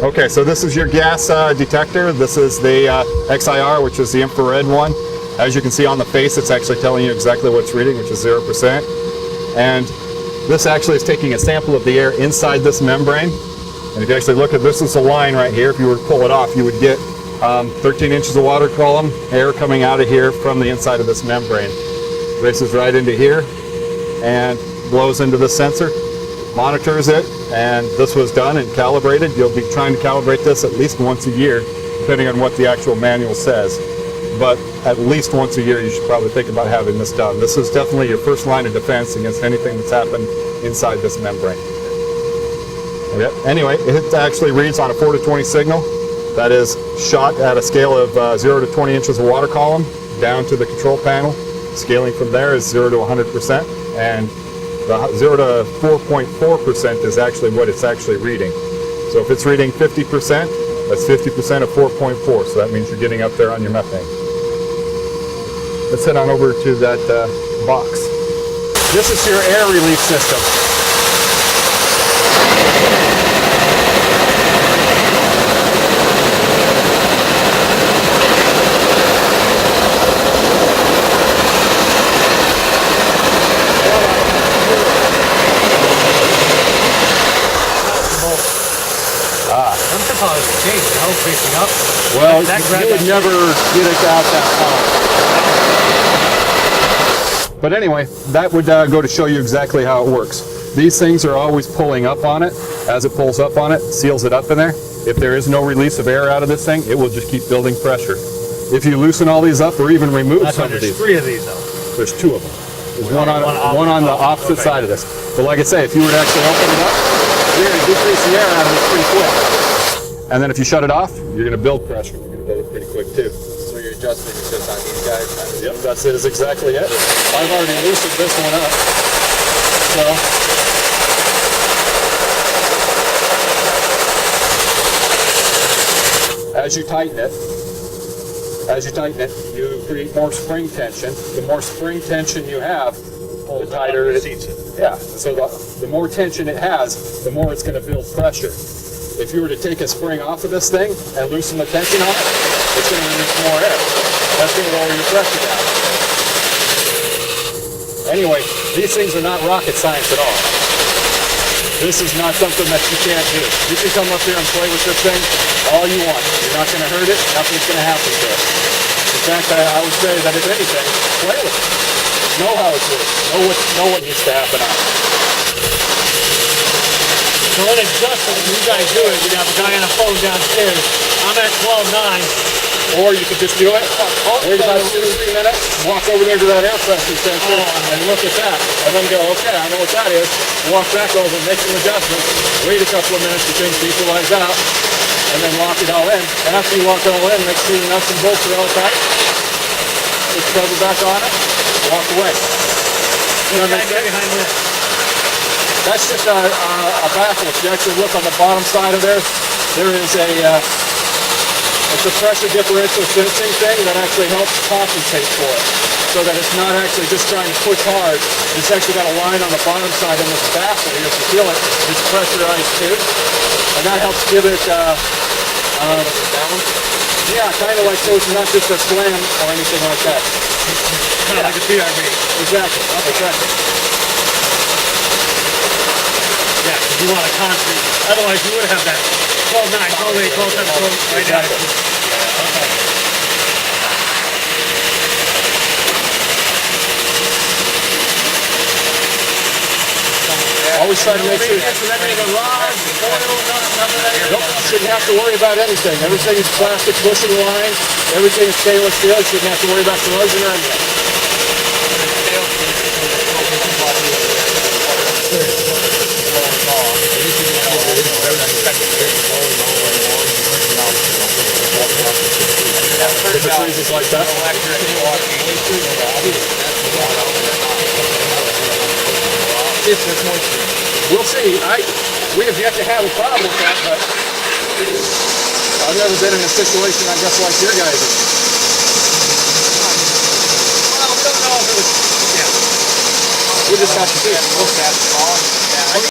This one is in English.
Okay, so this is your gas detector. This is the XIR, which is the infrared one. As you can see on the face, it's actually telling you exactly what it's reading, which is 0%. And this actually is taking a sample of the air inside this membrane. And if you actually look at this, is a line right here. If you were to pull it off, you would get 13 inches of water column, air coming out of here from the inside of this membrane. Races right into here and blows into the sensor, monitors it, and this was done and calibrated. You'll be trying to calibrate this at least once a year, depending on what the actual manual says. But at least once a year, you should probably think about having this done. This is definitely your first line of defense against anything that's happened inside this membrane. Yep. Anyway, it actually reads on a 4 to 20 signal. That is shot at a scale of 0 to 20 inches of water column down to the control panel. Scaling from there is 0 to 100%, and the 0 to 4.4% is actually what it's actually reading. So if it's reading 50%, that's 50% of 4.4, so that means you're getting up there on your methane. Let's head on over to that box. This is your air relief system. Well, you would never get it out that far. But anyway, that would go to show you exactly how it works. These things are always pulling up on it. As it pulls up on it, seals it up in there. If there is no release of air out of this thing, it will just keep building pressure. If you loosen all these up or even remove some of these. There's 3 of these though. There's 2 of them. There's one on the opposite side of this. But like I say, if you were to actually open it up, you're going to decrease the air out of it pretty quick. And then if you shut it off, you're going to build pressure. You're going to build it pretty quick too. So you're adjusting it just on these guys? Yep, that's it. Is exactly it. I've already loosened this one up. So as you tighten it, you create more spring tension. The more spring tension you have, the tighter it is. Yeah. So the more tension it has, the more it's going to build pressure. If you were to take a spring off of this thing and loosen the tension on it, it's going to release more air. That's going to lower your pressure down. Anyway, these things are not rocket science at all. This is not something that you can't do. You can come up here and play with this thing all you want. You're not going to hurt it. Nothing's going to happen to it. In fact, I would say that if anything, play with it. Know how it works. Know what needs to happen on it. So in adjustment, when you guys do it, you have a guy on a phone downstairs. I'm at 12.9. Or you could just do it, wait about 2 or 3 minutes, walk over there to that air pressure sensor and look at that. And then go, okay, I know what that is. Walk back over, make some adjustments, wait a couple of minutes to things equalize out, and then lock it all in. And after you lock it all in, make sure the nuts and bolts are all tight. Put the cover back on it, walk away. You know what I mean? Behind this. That's just a baffle. If you actually look on the bottom side of there is it's a pressure differential sensing thing that actually helps compensate for it. So that it's not actually just trying to push hard. It's actually got a line on the bottom side in this baffle here. If you feel it, it's pressurized too. And that helps give it balance. Yeah, kind of like so it's not just a slam or anything like that. Kind of like a PRV. Exactly. Exactly. Yeah, because you want a constant. Otherwise, you would have that 12.9, 12.8, 12.7, right now. Okay. Always try to make sure. Nope, you shouldn't have to worry about anything. Everything is plastic bushing line. Everything is stainless steel. You shouldn't have to worry about corrosion or anything. If it freezes like that. We'll see. We have yet to have a problem with that, but I've never been in a situation, I guess, like your guys. Well, we don't know if it was. Yeah. We just have to see it.